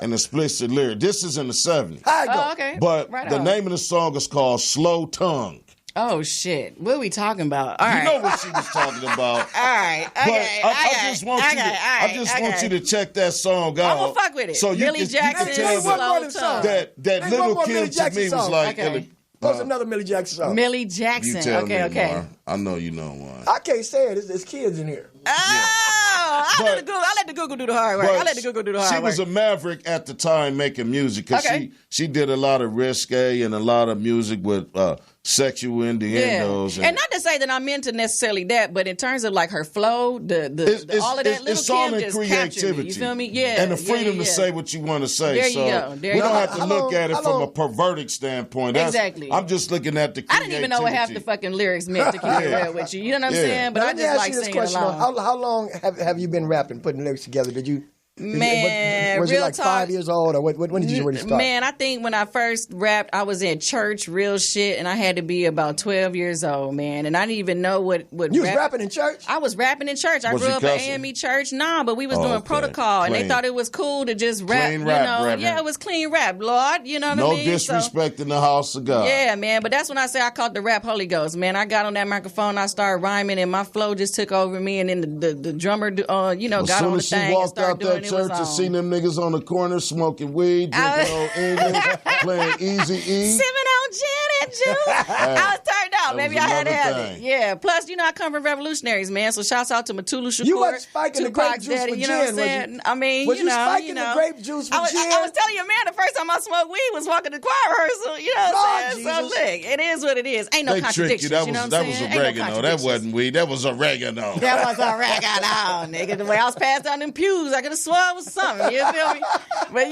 and explicit lyric. This is in the 70s. Oh, okay. But the name of the song is called Slow Tongue. Oh, shit. What are we talking about? All right. You know what she was talking about. All right. Okay. But I just want you to check that song out. I'm going to fuck with it. So Millie Jackson, you can tell that Little Kim to me was like... What's another Millie Jackson song? Millie Jackson. You tell me, okay. Marv. I know you know one. I can't say it. There's kids in here. I let the Google do the hard work. She was a maverick at the time making music because she did a lot of risque and a lot of music with sexual innuendos. And not to say that I'm into necessarily that, but in terms of like her flow, all of that it's Little all Kim in just captured creativity. me. You feel me? Yeah. And the freedom to say what you want to say. There you go. We don't have to look at it from a perverted standpoint. Exactly. I'm just looking at the creativity. I didn't even know what half the fucking lyrics meant to keep it real with you. You know what I'm saying? But I just like singing along. How long have you been rapping, putting lyrics together? Did you? Man, was real it like talk, 5 years old, or when did you really start? Man, I think when I first rapped, I was in church, real shit, and I had to be about 12 years old, man. And I didn't even know what you was rapping in church? I was rapping in church. I grew up at AME church. Nah, but we was doing protocol, and they thought it was cool to just rap. Clean rap, rap. Yeah, it was clean rap, Lord. You know what I mean? No disrespect in the house of God. Yeah, man. But that's when I say I caught the rap Holy Ghost, man. I got on that microphone, I started rhyming, and my flow just took over me, and then the drummer, got on the thing and started doing it. Was on. Niggas on the corner smoking weed, drinking old English, playing Easy E. Sipping on gin and juice. I was turned out. Maybe I had to have it. Yeah. Plus, I come from revolutionaries, man. So shouts out to Matulu Shakur. You wasn't spiking the grape juice daddy, with you know gin, what I'm saying? I mean, was you spiking the grape juice with gin? I was telling you, man, the first time I smoked weed was walking to choir rehearsal. You know what I'm saying? So look, it is what it is. Ain't no contradiction. You know what I'm saying? That was oregano. That wasn't weed. That was oregano. That was oregano, nigga. The way I was passed down them pews, I could have sworn it was something. You feel me? But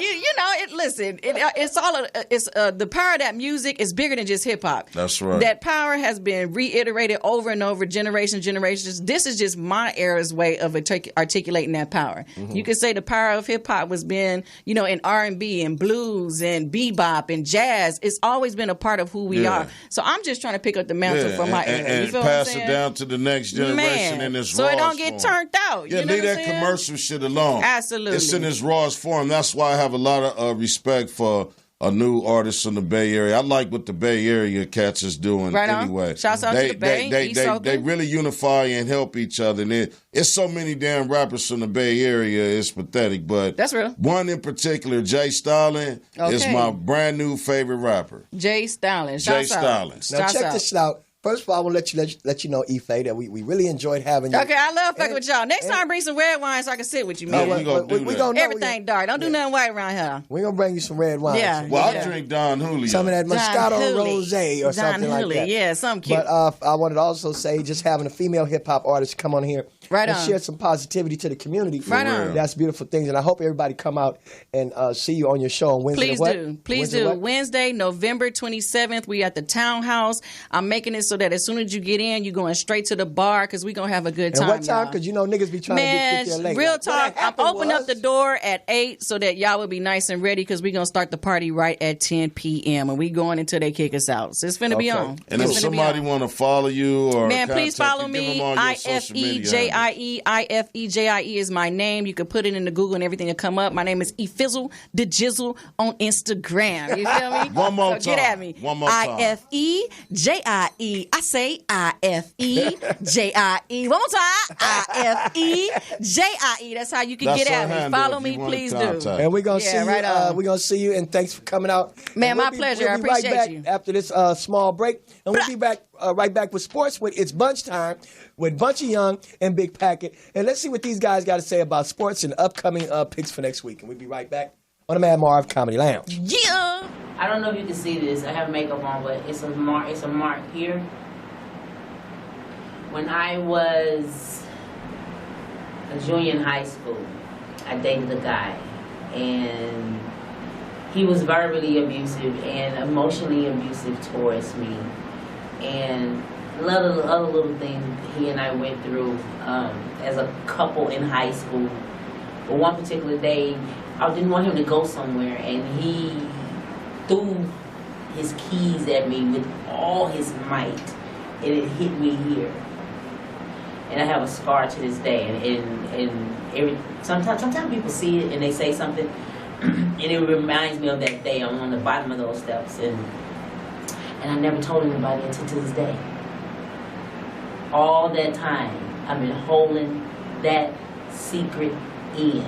it's the power of that music is bigger than just hip hop. That's right. That power has been reiterated over and over, generations. This is just my era's way of articulating that power. Mm-hmm. You could say the power of hip hop was been, in R&B and blues and bebop and jazz. It's always been a part of who we are. So I'm just trying to pick up the mantle from my era. And pass it down to the next generation in this raw form. So it don't get turned out. Yeah, leave that commercial shit alone. Absolutely. It's in its rawest form. That's why I have a lot of respect for a new artist in the Bay Area. I like what the Bay Area cats is doing anyway. Shouts out to the Bay. They really unify and help each other. And it's so many damn rappers from the Bay Area, it's pathetic. But that's real. One in particular, Jay Stalin, is my brand new favorite rapper. Jay Stalin. Now check this out. First of all, I want to let you know, Ife, that we really enjoyed having you. Okay, I love fucking with y'all. Next time, bring some red wine so I can sit with you, man. We gonna everything dark. Don't do nothing white around here. We're going to bring you some red wine. Yeah. Well, I drink Don Julio. Some of that Moscato Rosé or something like that. Yeah, something cute. But I wanted to also say, just having a female hip-hop artist come on here and share some positivity to the community. That's beautiful things. And I hope everybody come out and see you on your show on Wednesday. Please do. Wednesday, November 27th, we at the Townhouse. I'm making it so that as soon as you get in, you're going straight to the bar because we're going to have a good time. And what time? Because niggas be trying to get there late. Real talk, I'm opening up the door at 8 so that y'all will be nice and ready because we're going to start the party right at 10 p.m. and we going until they kick us out. So it's finna be on. And if somebody want to follow you or please follow me. IFEJIE is my name. You can put it into Google and everything will come up. My name is Efizzle the Jizzle on Instagram. You feel me? One more time. Get at me. One more time. IFEJIE. I say IFEJIE. One more time. IFEJIE. That's how you can get at me. Follow me, please do. And we're gonna see you. We're gonna see you. And thanks for coming out. Man, my pleasure. I appreciate you. After this small break, and we'll be back right back with sports. It's BunchTime with Bunchie Young and Big Packet. And let's see what these guys got to say about sports and upcoming picks for next week. And we'll be right back on the Mad Marv Comedy Lounge. Yeah. I don't know if you can see this. I have makeup on, but it's a mark here. When I was a junior in high school, I dated a guy, and he was verbally abusive and emotionally abusive towards me, and a lot of other little things he and I went through as a couple in high school. But one particular day, I didn't want him to go somewhere, and he threw his keys at me with all his might, and it hit me here. And I have a scar to this day. And sometimes people see it and they say something, and it reminds me of that day. I'm on the bottom of those steps, and I never told anybody until to this day. All that time, I've been holding that secret in.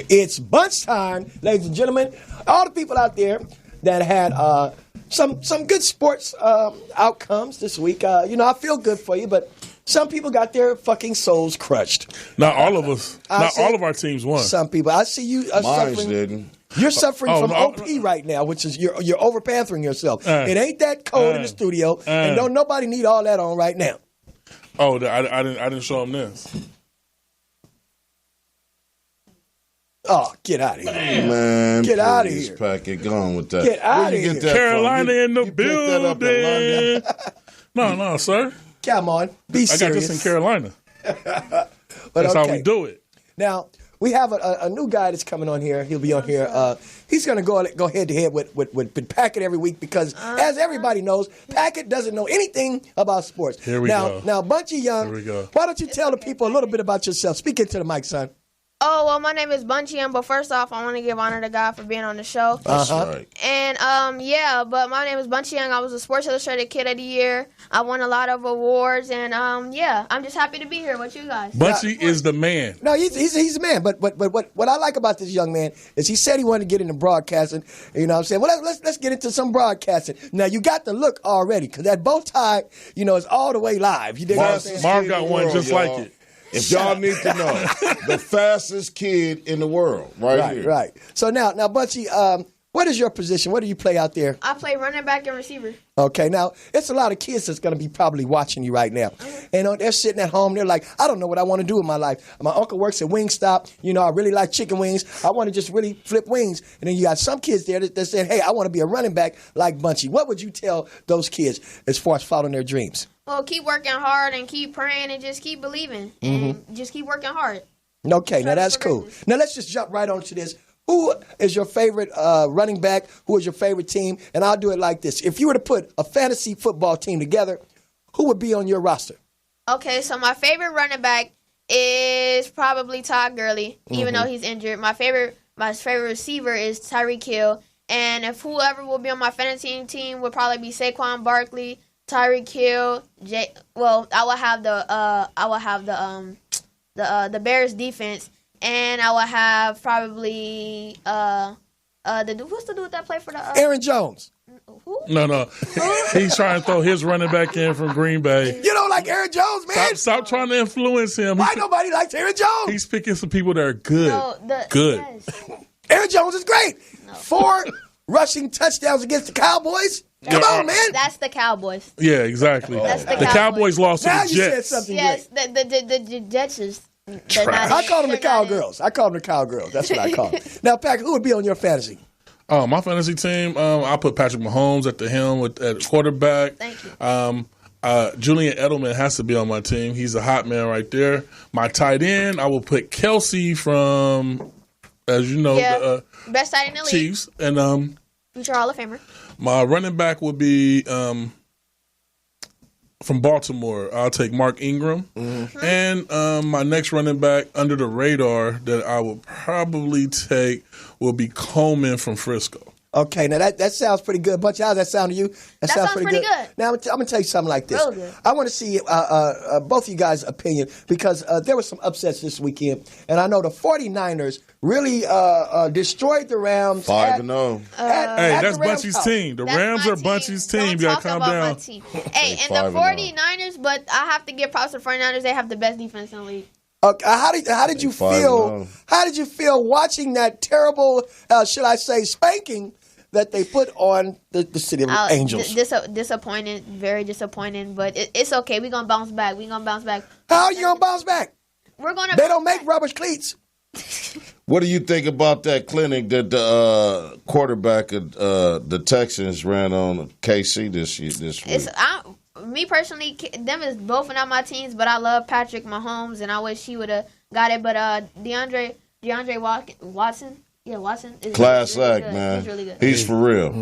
It's bunch time, ladies and gentlemen. All the people out there that had some good sports outcomes this week. I feel good for you, but some people got their fucking souls crushed. Not all of us. All of our teams won. Some people. I see you suffering. Didn't. You're suffering from OP right now, which is you're over-pampering yourself. It ain't that cold in the studio, and don't nobody need all that on right now. Oh, I didn't show them this. Oh, get out of here. Man, get out of here. Packet, go on with that. Get out of here. Carolina in the you building. That up in London? No, sir. Come on. Be serious. I got this in Carolina. That's how we do it. Now, we have a new guy that's coming on here. He'll be on here. He's going to go head-to-head with Packet every week because, as everybody knows, Packet doesn't know anything about sports. Here we go. Now, Bunchie Young, why don't you tell the people a little bit about yourself? Speak into the mic, son. Oh, well, my name is Bunchie Young, but first off, I want to give honor to God for being on the show. That's right. And, but my name is Bunchie Young. I was a Sports Illustrated Kid of the Year. I won a lot of awards, and, I'm just happy to be here with you guys. Bunchie is the man. No, he's the man, but what I like about this young man is he said he wanted to get into broadcasting, you know what I'm saying? Well, let's get into some broadcasting. Now, you got the look already, because that bow tie, is all the way live. You dig what I'm saying? Marv got one just like it. If y'all need to know, the fastest kid in the world, right here. Right. So now, Bunchie, what is your position? What do you play out there? I play running back and receiver. Okay. Now, it's a lot of kids that's going to be probably watching you right now. And they're sitting at home. They're like, I don't know what I want to do with my life. My uncle works at Wingstop. I really like chicken wings. I want to just really flip wings. And then you got some kids there that said, hey, I want to be a running back like Bunchie. What would you tell those kids as far as following their dreams? Well, keep working hard and keep praying and just keep believing. And just keep working hard. Okay, now that's cool. Now let's just jump right on to this. Who is your favorite running back? Who is your favorite team? And I'll do it like this. If you were to put a fantasy football team together, who would be on your roster? Okay, so my favorite running back is probably Todd Gurley, even though he's injured. My favorite receiver is Tyreek Hill. And if whoever will be on my fantasy team would probably be Saquon Barkley, Tyreek Hill. I will have the Bears defense, and I will have probably who's the dude that played for the Aaron Jones. Who? No. He's trying to throw his running back in from Green Bay. You don't like Aaron Jones, man? Stop trying to influence him. Why nobody likes Aaron Jones? He's picking some people that are good. Good. Yes. Aaron Jones is great. 4 rushing touchdowns against the Cowboys. Come on, man. That's the Cowboys. Yeah, exactly. That's the Cowboys lost to now the you Jets. said something Yes, great. the Jets is. I call them the Cowgirls. That's what I call them. Now, Patrick, who would be on your fantasy? My fantasy team, I put Patrick Mahomes at the helm at quarterback. Thank you. Julian Edelman has to be on my team. He's a hot man right there. My tight end, I will put Kelsey from, as you know, the best tight end in the league. Chiefs. And future Hall of Famer. my running back would be from Baltimore. I'll take Mark Ingram. And my next running back under the radar that I will probably take will be Coleman from Frisco. Okay, now that sounds pretty good. Bunch, how does that sound to you? That sounds pretty good. Now, I'm going to tell you something like this. Real good. I want to see both of you guys' opinion because there were some upsets this weekend. And I know the 49ers really destroyed the Rams. 5-0. Hey, that's Bunchie's team. The Rams are Bunchie's team. You got to calm down. Hey, and the 49ers, but I have to give props to the 49ers. They have the best defense in the league. How did you feel? How did you feel watching that terrible, should I say, spanking that they put on the City of Angels? Disappointing, very disappointing. But it's okay. We're gonna bounce back. How are you gonna bounce back? We're gonna. They don't make rubber cleats. What do you think about that clinic that the quarterback of the Texans ran on KC this week? Me personally, them is both not my teams, but I love Patrick Mahomes, and I wish he would have got it. But DeAndre Watson, Watson is class really act, good. man. He's really good. He's for real.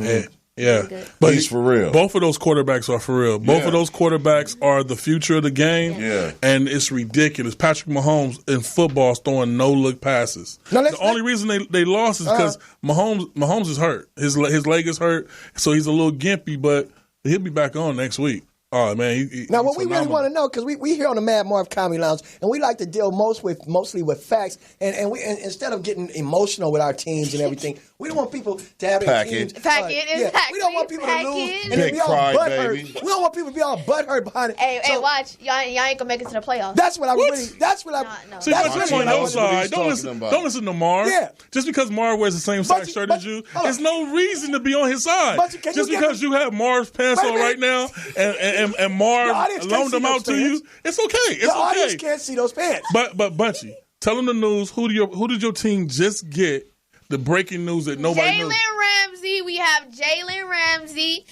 Yeah. Really But he's for real. Both of those quarterbacks are for real. Both of those quarterbacks are the future of the game. Yeah. And it's ridiculous. Patrick Mahomes in football is throwing no-look passes. The only reason they lost is because Mahomes is hurt. His leg is hurt, so he's a little gimpy, but he'll be back on next week. Oh man, Now, what he's we really phenomenal. want to know, because we here on the Mad Marv Comedy Lounge, and we like to deal mostly with facts, and instead of getting emotional with our teams and everything, we don't want people to have their Pack teams. it. Pack it, exactly. We don't want people Pack to lose it. and then Big be all cry, butthurt. baby. We don't want people to be all butthurt behind it. Hey, So watch. Y'all ain't gonna make it to the playoffs. That's what I really. That's what I. No. See, That's but really you're what on I your want to what side. he's Don't talking listen. about. Don't listen to Marv. Yeah. Just because Marv wears the same size shirt as you, hold on. there's no reason to be on his side. But can Just you give because me- you have Marv's pants Wait a on right now, and Marv The audience can't loaned see them out those to pants. you, it's okay. It's The audience okay. can't see those pants. But Bunchie, tell them the news. Who did your team just get? The breaking news that nobody knew. Jalen Ramsey. We have Jalen Ramsey.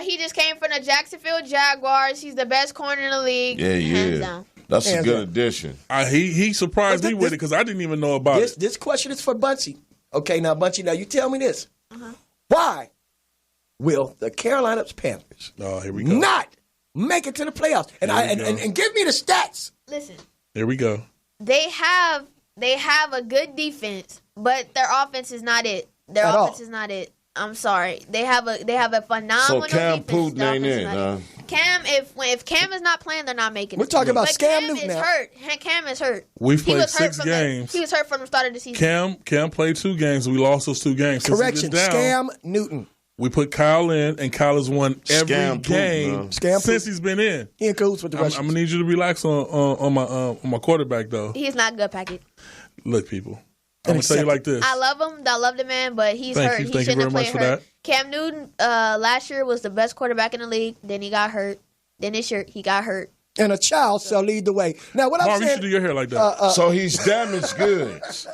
He just came from the Jacksonville Jaguars. He's the best corner in the league. Yeah, Hands yeah. down. That's a Hands good down. addition. He surprised But me with it because I didn't even know about it. This question is for Bunchie. Okay, now Bunchie, now you tell me this. Uh-huh. Why will the Carolina Panthers Oh, here we go. not make it to the playoffs? And and give me the stats. Listen, Here we go. they have a good defense, but their offense is not it. Their At all. offense is not it. I'm sorry. They have a phenomenal So Cam defense. Putin Their ain't offense is in, not huh? it. Cam, if Cam is not playing, they're not making it. We're talking about But Cam Cam Newton is now. hurt. Cam is hurt. We've He played was hurt 6 from games. He was hurt from the start of the season. Cam played 2 games. We lost those 2 games. Since Correction, he's been down, Scam Newton. we put Kyle in, and Kyle has won every Scam Putin, game huh? Scam since Putin. he's been in. He in cahoots with the I'm Russians. gonna need you to relax on my quarterback though. He's not good, Packet. Look, people, I'm gonna tell you like this. I love him. I love the man, but he's Thank hurt. you. He Thank you shouldn't very have much played for hurt. that. Cam Newton last year was the best quarterback in the league. Then he got hurt. Then this year he got hurt. And a child shall lead the way. Now, what I'm Marv, you saying. should do your hair like that. So he's damaged goods.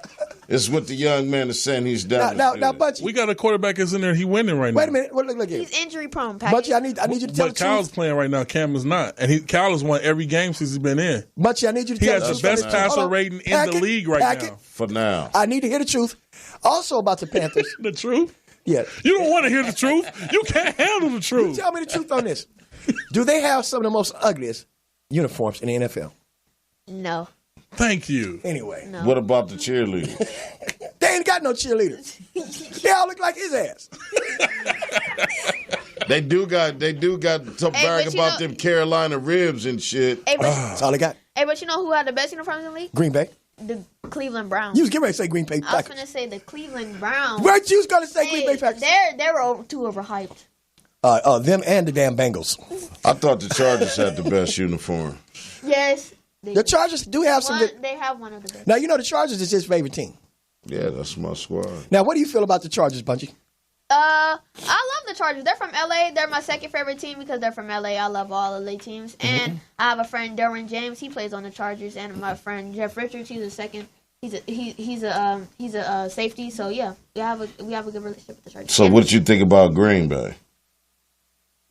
It's what the young man is saying. He's damaged now, goods. Bunchie. We got a quarterback that's in there. He winning right now. Wait a minute. Look here. He's injury prone, Packet. Bunchie, I need you to tell But the Kyle's truth. playing right now. Cam is not, and Kyle has won every game since he's been in. Bunchie, I need you to He tell has the the truth. best Hold on. passer rating in Pack the it, league right pack now. it. For now. I need to hear the truth. Also about the Panthers. The truth? Yeah. You don't want to hear the truth. You can't handle the truth. Tell me the truth on this. Do they have some of the most ugliest uniforms in the NFL? No. Thank you. Anyway, No. What about the cheerleader? they ain't got no cheerleaders. They all look like his ass. They do got to brag but you about know- them Carolina ribs and shit. Hey, but, That's all they got. but you know who had the best uniforms in the league? Green Bay. The Cleveland Browns. You was getting ready to say Green Bay I was Packers. going to say the Cleveland Browns. Weren't you was going to say Green Hey, Bay Packers? They were too overhyped. Them and the damn Bengals. I thought the Chargers had the best uniform. Yes. They, The Chargers do have some good. they have one of the best. Now, you know the Chargers is his favorite team. Yeah, that's my squad. Now, what do you feel about the Chargers, Bunchie? I love the Chargers. They're from LA. They're my second favorite team because they're from LA. I love all LA teams. And I have a friend, Derwin James. He plays on the Chargers. And my friend Jeff Richards. He's a second. He's a safety. So yeah, we have a good relationship with the Chargers. So what did you think about Green Bay?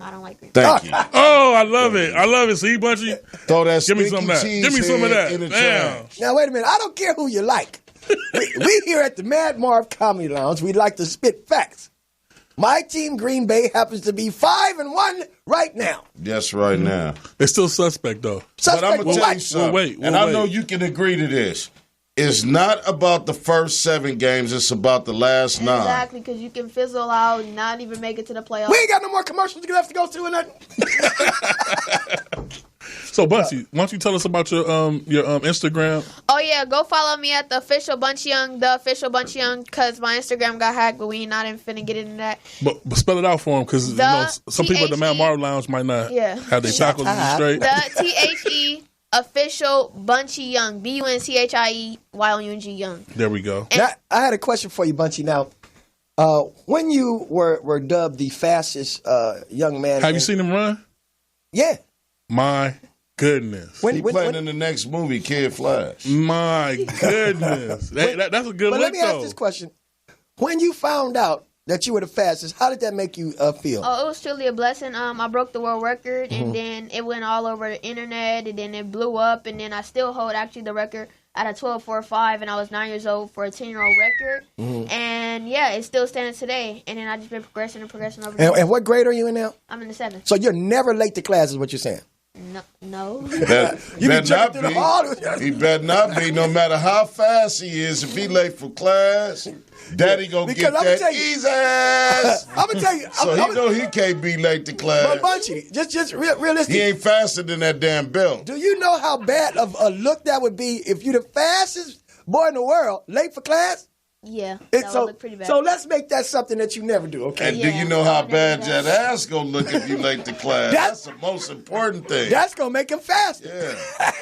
I don't like Green Bay. Thank you. Oh, I love it. I love it. See, Bunchy? Throw that Give me stinky some of that. cheese Give me some of head that. in the Damn. trash. Now, wait a minute. I don't care who you like. we here at the Mad Marv Comedy Lounge, we like to spit facts. My team, Green Bay, happens to be 5-1 right now. Yes, right now. It's still suspect, though. Suspect But I'm going to for tell you what? something. wait. And I know you can agree to this. It's not about the first 7 games. It's about the last 9. Exactly, because you can fizzle out and not even make it to the playoffs. We ain't got no more commercials left to go to or nothing. So, Bunchy, why don't you tell us about your Instagram? Oh yeah, go follow me at the official Bunchie Young, because my Instagram got hacked, but we ain't not even finna get into that. But spell it out for him, because some people at the Mad Marv Lounge might not have their tackles straight. The THE official Bunchie Young, BUNCHIEYOUNG Young. There we go. Now, I had a question for you, Bunchie. Now, when you were dubbed the fastest young man, Have you seen him run? Yeah. My goodness. He playing in the next movie, Kid Flash. My goodness. That's a good But look, let me ask though. this question: when you found out that you were the fastest, how did that make you feel? Oh, it was truly a blessing. I broke the world record, and then it went all over the internet, and then it blew up, and then I still hold actually the record at a 12.45, and I was 9 years old for a 10-year-old record, and yeah, it still stands today. And then I just been progressing over. And what grade are you in now? I'm in the 7th. So you're never late to class, is what you're saying? No. That You better be not jumping through the hall. He better not be, no matter how fast he is. If he late for class, Daddy gonna Because get I'ma that tell you- easy ass. I'm gonna tell you. So he know he can't be late to class. But Bunchie, just realistic. He ain't faster than that damn belt. Do you know how bad of a look that would be if you the fastest boy in the world late for class? Yeah, It- that so, would look pretty bad. so let's make that something that you never do, okay? And do Yeah, you know how I'll never bad do that. that ass gonna look if you late to class? That's the most important thing. That's gonna make him faster. Yeah.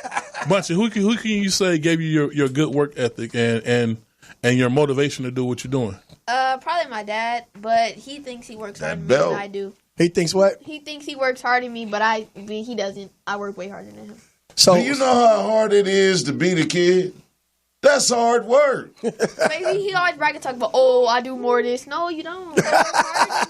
Bunchie, who can you say gave you your good work ethic and your motivation to do what you're doing? Probably my dad, but he thinks he works harder That than me belt. than I do. He thinks what? He thinks he works harder than me, but he doesn't. I work way harder than him. So Do you know how hard it is to be the kid? That's hard work. Maybe he always brag and talk about, oh, I do more of this. No, you don't. I work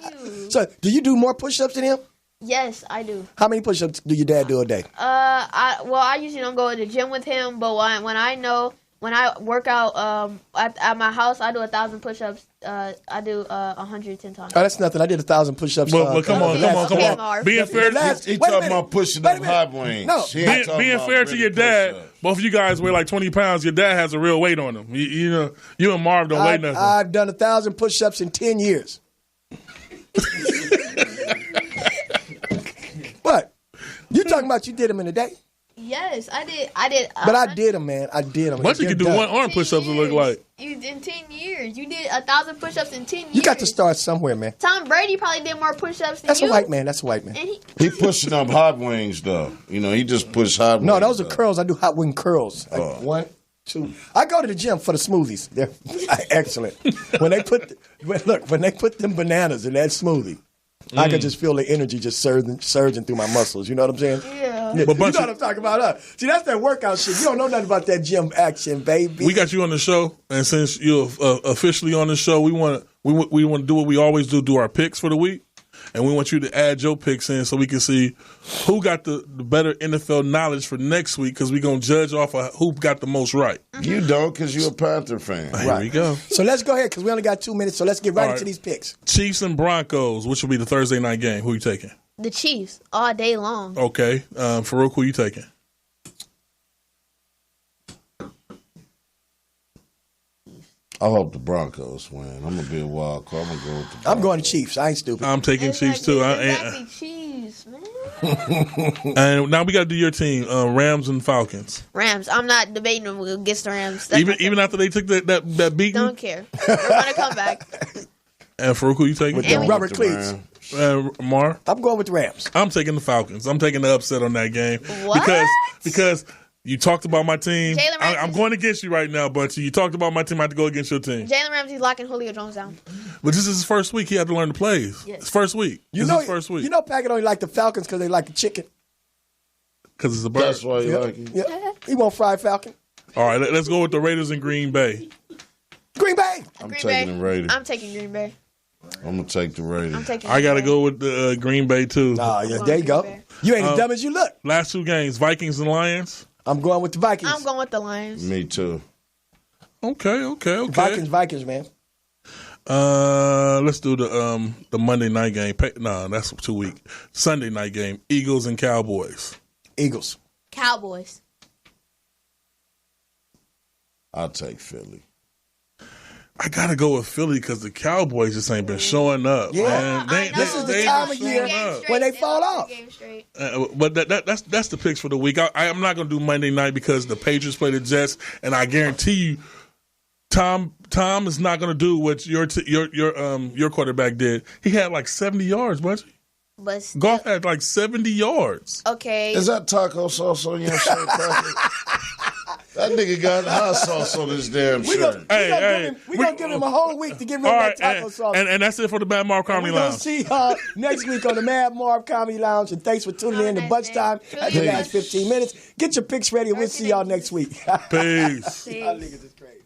harder than you. So do you do more push-ups than him? Yes, I do. How many push-ups do your dad do a day? I usually don't go to the gym with him, but when I work out at my house, I do 1,000 push-ups. I do 110 times. Oh, that's nothing. I did 1,000 push-ups. But come on. Okay, Marv. Being fair, Last- He Wait a talking minute. about pushing Wait a them minute. hot wings. No. He ain't talking being about fair to really your dad, push-ups. both of you guys weigh like 20 pounds. Your dad has a real weight on him. You know, you and Marv don't weigh nothing. I've done 1,000 push-ups in 10 years. What? You talking about you did them in a day? Yes, I did. But I did them, man. I did them. Bunchie could do one arm push-ups. It look like. You in 10 years. You did 1,000 push-ups in 10 years. You got to start somewhere, man. Tom Brady probably did more push-ups than That's you. a white man. That's a white man. And He pushing up hot wings though. You know, he just pushed hot wings. No, those are up. curls. I do hot wing curls. Like Oh. 1, 2. I go to the gym for the smoothies. They're excellent. When they put them bananas in that smoothie, I can just feel the energy just surging through my muscles. You know what I'm saying? Yeah. Yeah, But you know Bunchie- what I'm talking about, huh? See, that's that workout shit. You don't know nothing about that gym action, baby. We got you on the show, and since you're officially on the show, we want to do what we always do our picks for the week, and we want you to add your picks in so we can see who got the better NFL knowledge for next week, because we're going to judge off of who got the most right. You don't, because you're a Panther fan. Here we go. So let's go ahead because we only got 2 minutes. So let's get right All into right. these picks. Chiefs and Broncos, which will be the Thursday night game. Who you taking? The Chiefs all day long. Okay. Farouk, who you taking? I hope the Broncos win. I'm gonna be a wild card. I'm gonna go with the Broncos. I'm going to Chiefs. I ain't stupid. I'm taking Chiefs too. Exactly, Chiefs, man. And now we got to do your team, Rams and Falcons. Rams. I'm not debating them against the Rams. That's my Even after they took that beating. Don't care. We're gonna come back. And Farouk, who you taking? With And the we- rubber The cleats. Rams. Mar. I'm going with the Rams. I'm taking the Falcons. I'm taking the upset on that game. What? Because you talked about my team. Jalen Ramsey- I'm going against you right now, Bunchie. You talked about my team. I have to go against your team. Jalen Ramsey's locking Julio Jones down. But this is his first week. He had to learn the plays. Yes. It's first week. This is his first week. You know, Packard only like the Falcons because they like the chicken. Because it's a bird. That's why you like it. Yeah. He won't fried Falcon. All right, let's go with the Raiders in Green Bay. Green Bay. I'm Green taking Bay. the Raiders. I'm taking Green Bay. I'm gonna take the Raiders. I'm taking. I got to Green go with the Green Bay, too. Oh, yeah, there you go. Green Bay. You ain't as dumb as you look. Last two games, Vikings and Lions. I'm going with the Vikings. I'm going with the Lions. Me too. Okay. Vikings, man. Let's do the Monday night game. No, that's too weak. Sunday night game, Eagles and Cowboys. Eagles. Cowboys. I'll take Philly. I gotta go with Philly because the Cowboys just ain't been showing up. Yeah. man. I know. This is the ain't time been of year showing up. when they fall off. But that's the picks for the week. I'm not gonna do Monday night because the Patriots play the Jets, and I guarantee you, Tom is not gonna do what your quarterback did. He had like 70 yards, wasn't he? But still, Goff had like 70 yards. okay. Is that taco sauce on your shirt, Patrick? That nigga got hot sauce on his damn We're shirt. gonna give him a whole week to get rid All of right, that taco sauce. and that's it for the Bad Marv Comedy We're going to Lounge. see y'all next week on the Mad Marv Comedy Lounge. And thanks for tuning in to BunchTime at the last 15 minutes. Get your picks ready and we'll see y'all next week. Peace. Y'all niggas is crazy.